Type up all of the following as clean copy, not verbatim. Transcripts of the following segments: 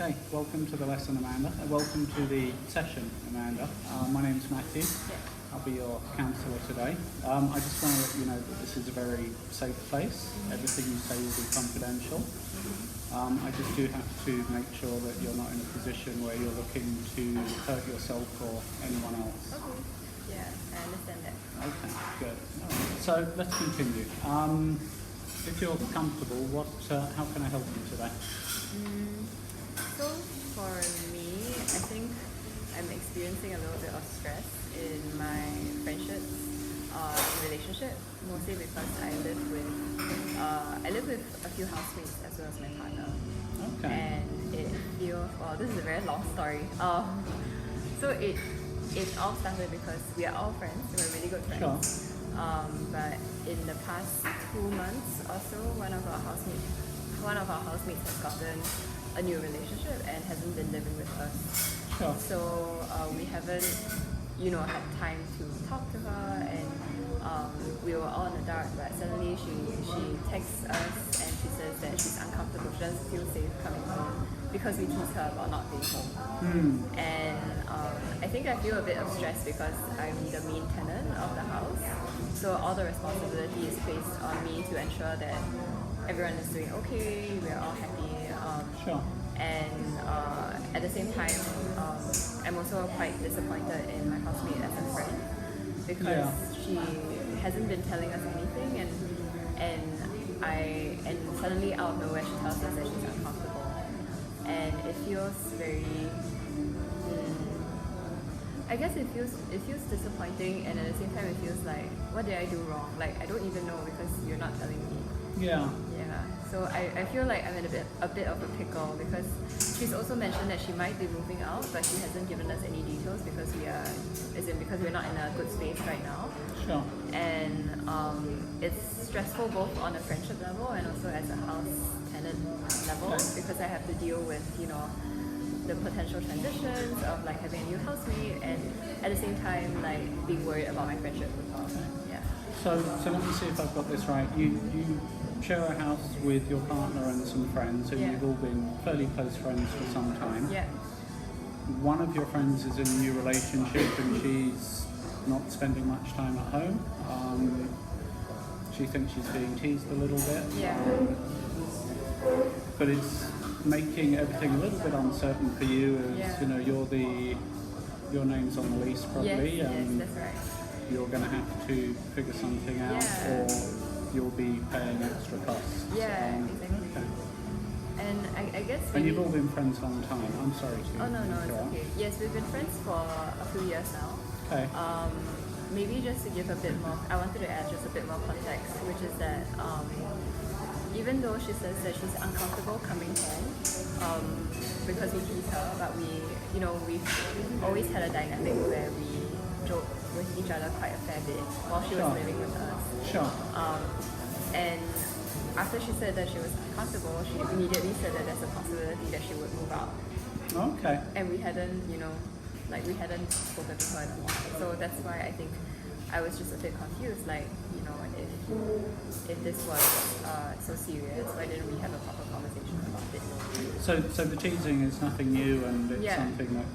Okay, welcome to the lesson, Amanda. Welcome to the session, Amanda. My name is Matthew. I'll be your counsellor today. I just want to let you know that this is a very safe place. Everything you say will be confidential. I just do have to make sure that you're not in a position where you're looking to hurt yourself or anyone else. Okay. Yeah, I understand that. Okay, good. All right. So let's continue. If you're comfortable, how can I help you today? So for me, I think I'm experiencing a little bit of stress in my friendships, relationship, mostly because I live with a few housemates as well as my partner. Okay. And it feels, this is a very long story. So it all started because we are all friends, we're really good friends. Sure. But in the past 2 months or so, one of our housemates has gotten a new relationship and hasn't been living with us. Sure. So we haven't, had time to talk to her, and we were all in the dark. But suddenly she texts us and she says that she's uncomfortable. She doesn't feel safe coming home because we tease her about not being home. And I think I feel a bit of stress because I'm the main tenant of the house. So all the responsibility is placed on me to ensure that everyone is doing okay, we're all happy. Sure. And at the same time, I'm also quite disappointed in my housemate as a friend because she hasn't been telling us anything, and suddenly out of nowhere she tells us that she's uncomfortable, and it feels very. I guess it feels disappointing, and at the same time it feels like, what did I do wrong? Like, I don't even know because you're not telling me. Yeah. So I feel like I'm in a bit of a pickle because she's also mentioned that she might be moving out, but she hasn't given us any details because we're not in a good space right now. Sure. And it's stressful both on a friendship level and also as a house tenant level because I have to deal with the potential transitions of like having a new housemate and at the same time like being worried about my friendship with her. Okay. Yeah. So let me see if I've got this right. You share a house with your partner and some friends, and you've all been fairly close friends for some time. Yeah. One of your friends is in a new relationship and she's not spending much time at home. She thinks she's being teased a little bit. Yeah. But it's making everything a little bit uncertain for you as your name's on the lease probably. Yes, that's right. You're going to have to figure something out, or you'll be paying extra costs. Yeah, exactly. Okay. And I guess And you've all been friends a long time. I'm sorry to Oh no, interrupt. it's okay. Yes, we've been friends for a few years now. Okay. Maybe just to give a bit more, I wanted to add just a bit more context, which is that even though she says that she's uncomfortable coming home because we tease her, but we've always had a dynamic where we joke with each other quite a fair bit while she was living with us. Sure. And after she said that she was uncomfortable, she immediately said that there's a possibility that she would move out. Okay. And we hadn't spoken to her in a while. So that's why I think I was just a bit confused, like, if this was so serious, why didn't we have a proper conversation about it? So the teasing is nothing new, and it's something that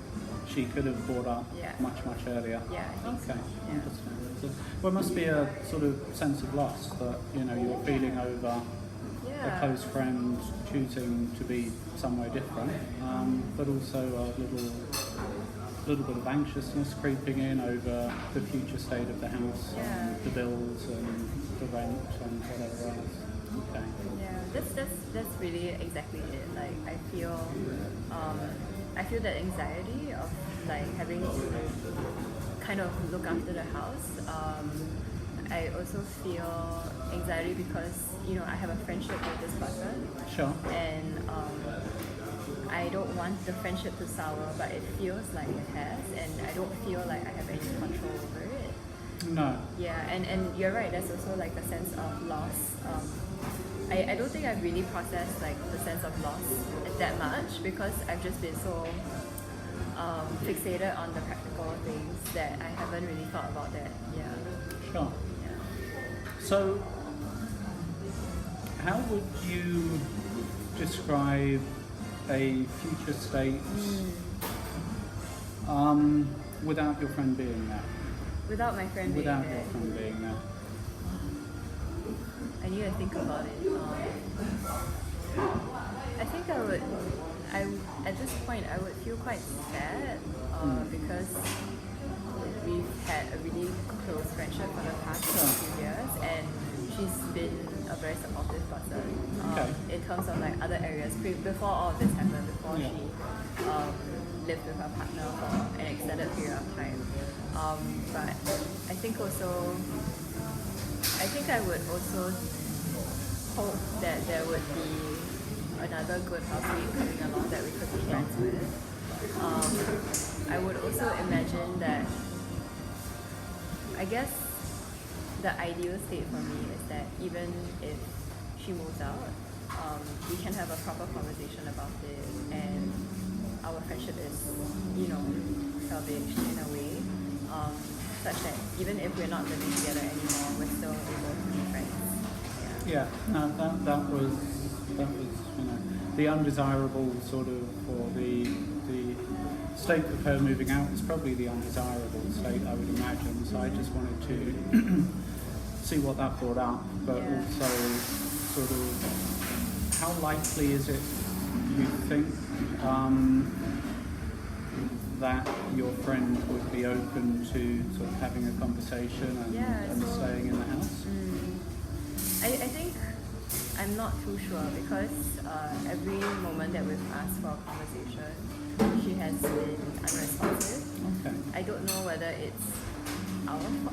she could have brought up much earlier. Yeah, I think Okay. so. Understand. So, well, it must be a sort of sense of loss that you're feeling over a close friend choosing to be somewhere different, but also a little bit of anxiousness creeping in over the future state of the house, the bills and the rent and whatever else. Okay. Yeah, that's really exactly it. Like I feel that anxiety of like having to kind of look after the house. I also feel anxiety because I have a friendship with this person. Sure. And I don't want the friendship to sour, but it feels like it has, and I don't feel like I have any control over it. No. Yeah, and you're right, there's also like a sense of loss. I don't think I've really processed like the sense of loss that much because I've just been so fixated on the practical things that I haven't really thought about that. Yeah. Sure. Yeah. So, how would you describe a future state without your friend being there? Without my friend being Without there. your friend being there. I need to think about it. I think at this point I would feel quite sad because we've had a really close friendship for the past few years, and she's been a very supportive person in terms of like other areas. Before all of this happened, before she lived with her partner for an extended period of time. But I think I would also hope that there would be another good housemate coming along that we could be friends with. I would also imagine that, I guess the ideal state for me is that even if she moves out, we can have a proper conversation about it, and our friendship is, salvaged in a way, such that even if we're not living together anymore, we're still able to be friends. Yeah, no, that was the undesirable sort of, or the state of her moving out is probably the undesirable state, I would imagine. So I just wanted to see what that brought up, but also sort of how likely is it, you think, that your friend would be open to sort of having a conversation and staying in the house? I think I'm not too sure because every moment that we've asked for a conversation, she has been unresponsive. Okay. I don't know whether it's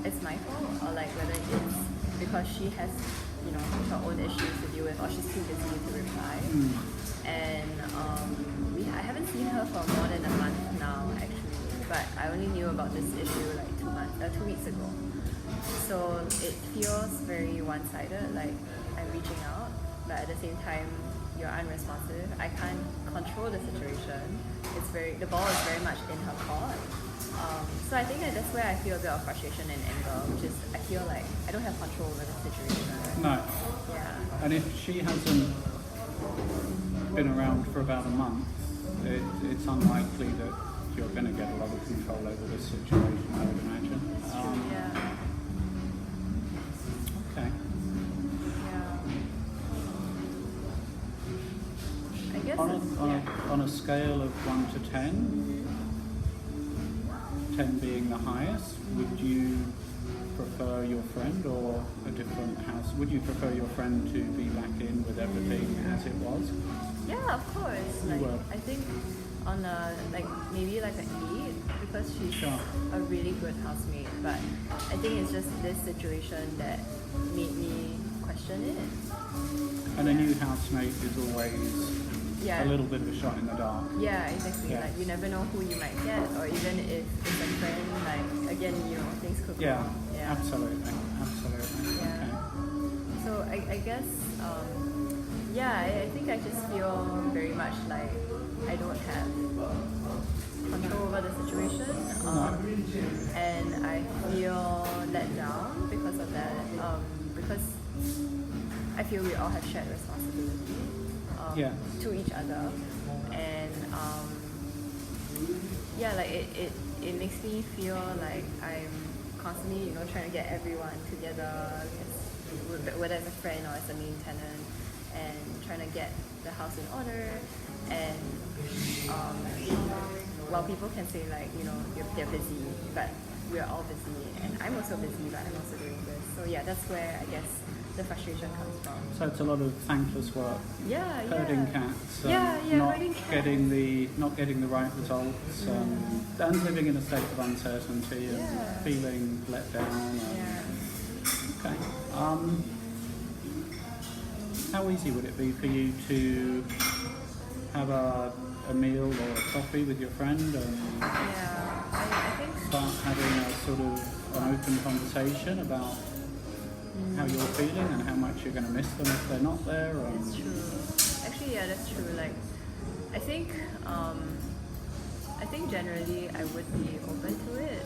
it's my fault, or like whether it's because she has, her own issues to deal with, or she's too busy to reply. And I haven't seen her for more than a month now, actually. But I only knew about this issue like 2 weeks ago. So it feels very one-sided, like I'm reaching out, but at the same time, you're unresponsive. I can't control the situation. The ball is very much in her court. So I think that's where I feel a bit of frustration and anger, which is I feel like I don't have control over the situation. No. Yeah. And if she hasn't been around for about a month, it's unlikely that you're going to get a lot of control over this situation, I would imagine. That's true, yeah. Okay. Yeah. I guess On a scale of 1 to 10, 10 being the highest, would you prefer your friend or a different house? Would you prefer your friend to be back in with everything as it was? Yeah, of course. I think on maybe like an 8 because she's a really good housemate. But I think it's just this situation that made me question it. And a new housemate is always a little bit of a shot in the dark. Yeah, exactly. Yeah. Like you never know who you might get, or even if it's a friend, like again, things could go wrong. Yeah, absolutely. Yeah. Okay. So I guess, I think I just feel very much like I don't have control over the situation, and I feel let down because of that. Because I feel we all have shared responsibility to each other, and it makes me feel like I'm constantly trying to get everyone together, whether it's a friend or as a main tenant, and trying to get the house in order. And while people can say like they're busy, but we're all busy, and I'm also busy, but I'm also doing this. So yeah, that's where I guess the frustration comes from. So it's a lot of thankless work. Herding cats. Herding cats. Not getting the right results, and living in a state of uncertainty and feeling let down. Okay. How easy would it be for you to have a meal or a coffee with your friend and I think start having a sort of an open conversation about how you're feeling and how much you're going to miss them if they're not there? That's true. Actually, yeah, that's true. Like, I think generally I would be open to it.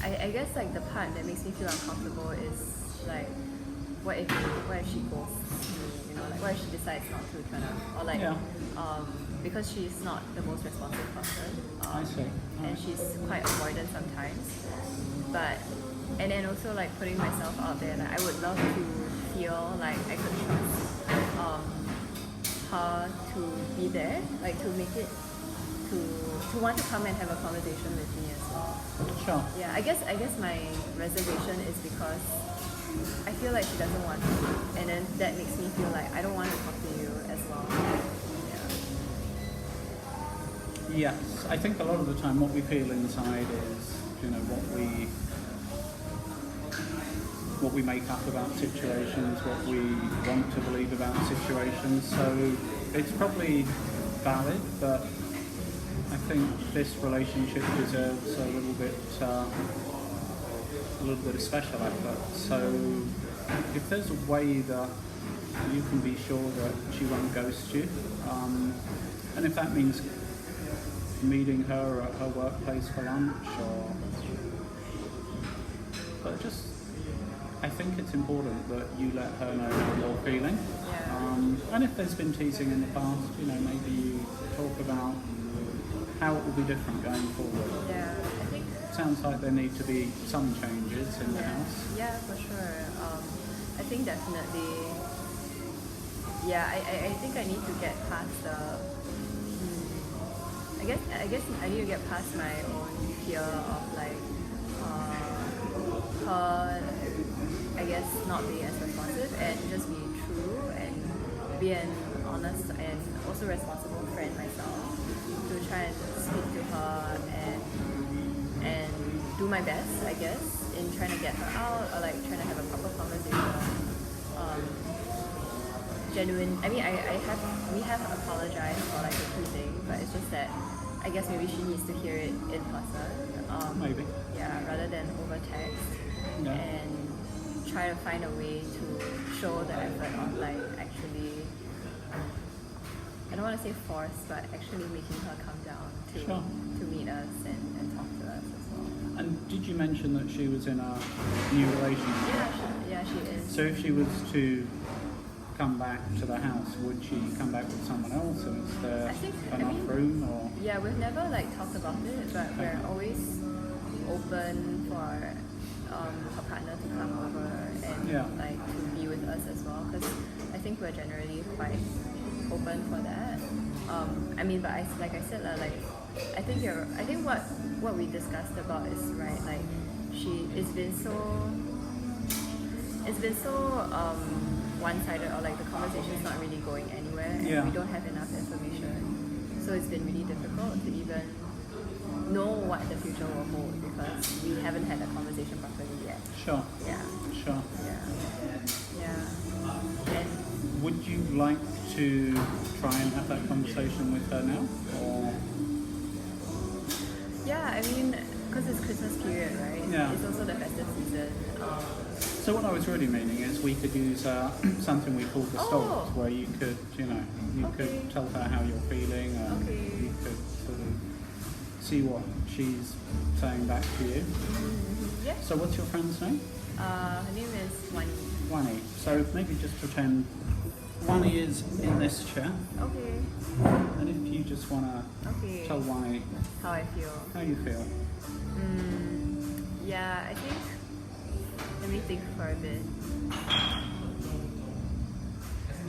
I guess like the part that makes me feel uncomfortable is like what if she goes me, like what if she decides not to turn up, or like because she's not the most responsive person, I see. and she's quite avoidant sometimes, and then also like putting myself out there, like I would love to feel like I could trust her to be there, like to make it to want to come and have a conversation with me as well. Sure. Yeah, I guess my reservation is because I feel like she doesn't want to, and then that makes me feel like I don't want to talk to you as well. Yes, I think a lot of the time what we feel inside is, what we make up about situations, what we want to believe about situations. So it's probably valid, but I think this relationship deserves a little bit of special effort. So if there's a way that you can be sure that she won't ghost you, and if that means meeting her at her workplace for lunch, I think it's important that you let her know how you're feeling. Yeah. And if there's been teasing in the past, maybe you talk about how it will be different going forward. Yeah, I think it sounds like there need to be some changes in the house. Yeah, for sure. I think definitely. Yeah, I think I need to get past the. I guess I need to get past my own fear of like her, I guess, not being as responsive, and just be true and be an honest and also responsible friend myself, to try and speak to her and do my best, I guess, in trying to get her out, or like trying to have a proper conversation. Genuine. I mean, we have apologized for like the teasing, but it's just that I guess maybe she needs to hear it in person. Maybe. Yeah, rather than over text. Yeah. And try to find a way to show the effort of like actually, I don't want to say force, but actually making her come down to meet us and talk to us as well. And did you mention that she was in a new relationship? Yeah, she is. So if she was to come back to the house, would she come back with someone else, and is there enough room? Or yeah, we've never like talked about it, but we're always open for her partner to come over and like to be with us as well, because I think we're generally quite open for that. I mean, but like I said, like I think what we discussed about is right. Like it's been so one-sided, or like the conversation's not really going anywhere, and we don't have enough information, so it's been really difficult to even know what the future will hold, because we haven't had a conversation properly yet. Sure. Yeah. Sure. Yeah. And would you like to try and have that conversation with her now, or? Yeah, I mean, because it's Christmas period, right? Yeah. It's also the festive season. So what I was really meaning is we could use something we call the stalk, where you could, could tell her how you're feeling, and you could sort of see what she's saying back to you. Yeah. So what's your friend's name? Her name is Wani. Wani. So maybe just pretend Wani is in this chair. Okay. And if you just want to tell Wani how I feel. How you feel. Yeah, I think. Let me think for a bit.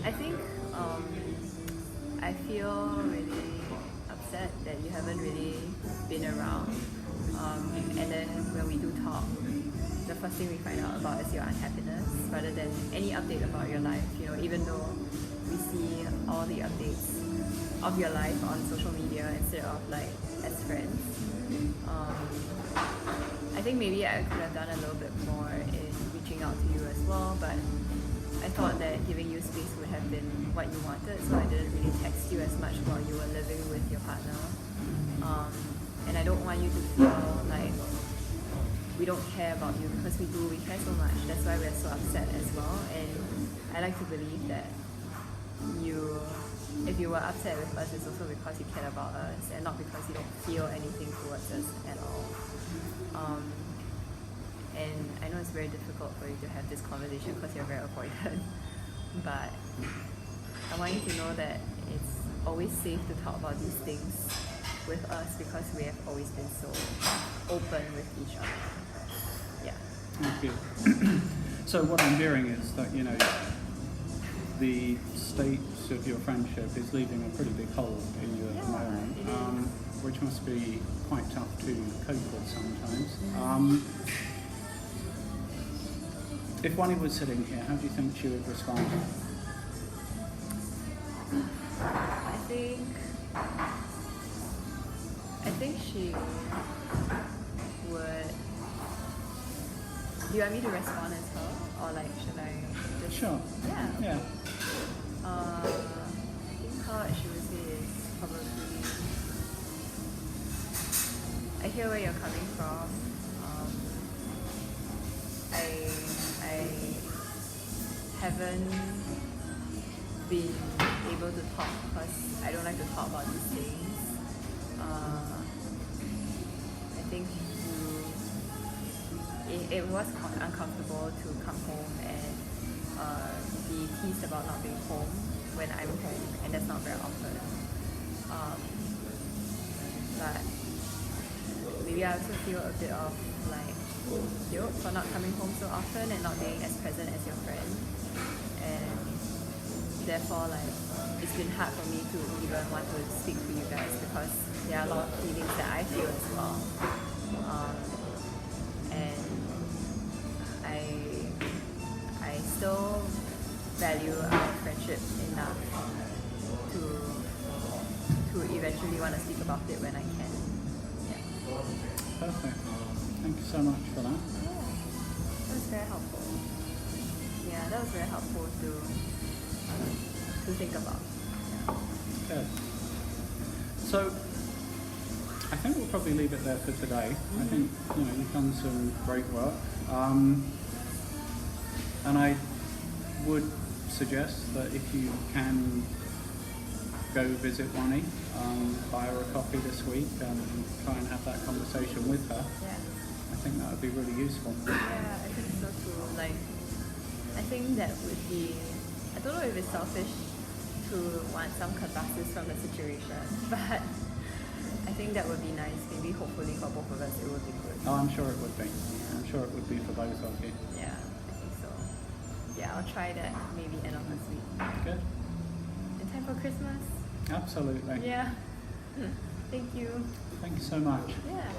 I think I feel really upset that you haven't really been around. And then when we do talk, the first thing we find out about is your unhappiness, rather than any update about your life. Even though we see all the updates of your life on social media instead of like as friends. I think maybe I could have done a little bit more in reaching out to you as well, but I thought that giving you space would have been what you wanted, so I didn't really text you as much while you were living with your partner. And I don't want you to feel like we don't care about you, because we do, we care so much. That's why we're so upset as well. And I like to believe that if you were upset with us, it's also because you cared about us, and not because you don't feel anything towards us at all. And I know it's very difficult for you to have this conversation because you're very avoidant. But I want you to know that it's always safe to talk about these things with us because we have always been so open with each other. Yeah. Thank you. So what I'm hearing is that, the state of your friendship is leaving a pretty big hole in you at the moment, it is. which must be quite tough to cope with sometimes. If Wani was sitting here, how do you think she would respond? I think she would. Do you want me to respond as her, or like should I just? Sure. Yeah. Yeah. I think how she would say is probably. I hear where you're coming from. I haven't been able to talk because I don't like to talk about these things. I think it was uncomfortable to come home and be teased about not being home when I'm home, and that's not very often. But maybe I also feel a bit of like guilt for not coming home so often and not being as present as your friend, and therefore like it's been hard for me to even want to speak to you guys because there are a lot of feelings that I feel as well, and I still value our friendship enough to eventually want to speak about it when I can. Yeah. Perfect. Thank you so much for that. Yeah, that was very helpful. Yeah, that was very helpful to think about. Yeah. Good. So, I think we'll probably leave it there for today. I think you've done some great work, and I would suggest that if you can go visit Wani, buy her a coffee this week, and try and have that conversation with her. Yeah. I think that would be really useful. Yeah, I think so too. Like, I think that would be, I don't know if it's selfish to want some catharsis from the situation, but I think that would be nice. Maybe hopefully for both of us it would be good. Oh, I'm sure it would be. I'm sure it would be for both of you. Yeah, I think so. Yeah, I'll try that maybe end of this week. Good. In time for Christmas? Absolutely. Yeah. Thank you. Thank you so much. Yeah.